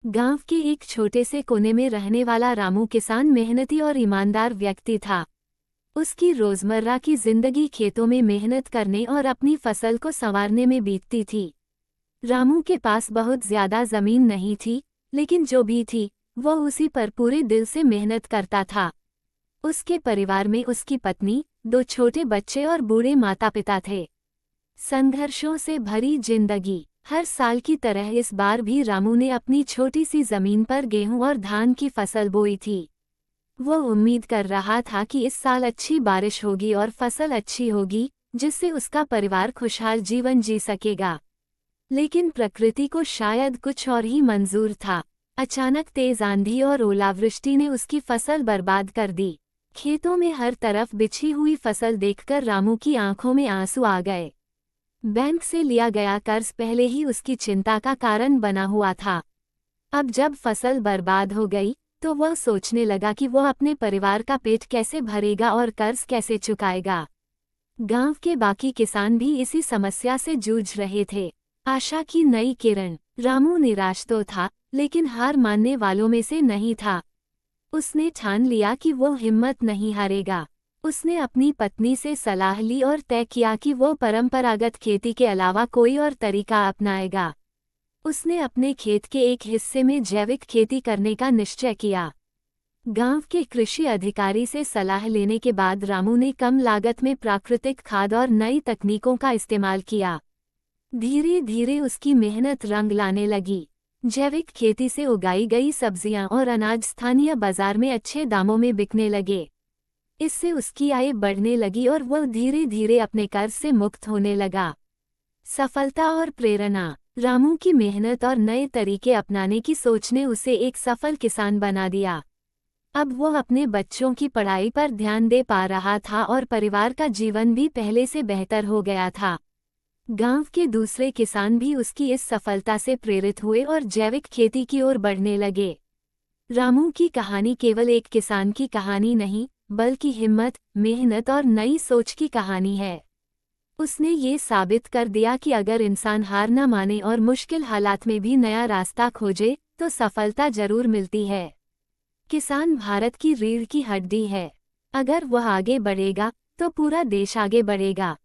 गांव के एक छोटे से कोने में रहने वाला रामू किसान मेहनती और ईमानदार व्यक्ति था। उसकी रोजमर्रा की जिंदगी खेतों में मेहनत करने और अपनी फसल को संवारने में बीतती थी। रामू के पास बहुत ज्यादा जमीन नहीं थी, लेकिन जो भी थी वह उसी पर पूरे दिल से मेहनत करता था। उसके परिवार में उसकी पत्नी, 2 छोटे बच्चे और बूढ़े माता पिता थे। संघर्षों से भरी जिंदगी। हर साल की तरह इस बार भी रामू ने अपनी छोटी सी जमीन पर गेहूं और धान की फसल बोई थी। वो उम्मीद कर रहा था कि इस साल अच्छी बारिश होगी और फसल अच्छी होगी, जिससे उसका परिवार खुशहाल जीवन जी सकेगा। लेकिन प्रकृति को शायद कुछ और ही मंजूर था। अचानक तेज आंधी और ओलावृष्टि ने उसकी फसल बर्बाद कर दी। खेतों में हर तरफ बिछी हुई फसल देखकर रामू की आंखों में आंसू आ गए। बैंक से लिया गया कर्ज पहले ही उसकी चिंता का कारण बना हुआ था। अब जब फसल बर्बाद हो गई तो वह सोचने लगा कि वह अपने परिवार का पेट कैसे भरेगा और कर्ज कैसे चुकाएगा। गांव के बाकी किसान भी इसी समस्या से जूझ रहे थे। आशा की नई किरण। रामू निराश तो था, लेकिन हार मानने वालों में से नहीं था। उसने ठान लिया कि वो हिम्मत नहीं हारेगा। उसने अपनी पत्नी से सलाह ली और तय किया कि वो परंपरागत खेती के अलावा कोई और तरीका अपनाएगा। उसने अपने खेत के एक हिस्से में जैविक खेती करने का निश्चय किया। गांव के कृषि अधिकारी से सलाह लेने के बाद रामू ने कम लागत में प्राकृतिक खाद और नई तकनीकों का इस्तेमाल किया। धीरे धीरे उसकी मेहनत रंग लाने लगी। जैविक खेती से उगाई गई सब्जियां और अनाज स्थानीय बाजार में अच्छे दामों में बिकने लगे। इससे उसकी आय बढ़ने लगी और वह धीरे धीरे अपने कर्ज से मुक्त होने लगा। सफलता और प्रेरणा। रामू की मेहनत और नए तरीके अपनाने की सोच ने उसे एक सफल किसान बना दिया। अब वह अपने बच्चों की पढ़ाई पर ध्यान दे पा रहा था और परिवार का जीवन भी पहले से बेहतर हो गया था। गांव के दूसरे किसान भी उसकी इस सफलता से प्रेरित हुए और जैविक खेती की ओर बढ़ने लगे। रामू की कहानी केवल एक किसान की कहानी नहीं, बल्कि हिम्मत, मेहनत और नई सोच की कहानी है। उसने ये साबित कर दिया कि अगर इंसान हार न माने और मुश्किल हालात में भी नया रास्ता खोजे, तो सफलता जरूर मिलती है। किसान भारत की रीढ़ की हड्डी है। अगर वह आगे बढ़ेगा, तो पूरा देश आगे बढ़ेगा।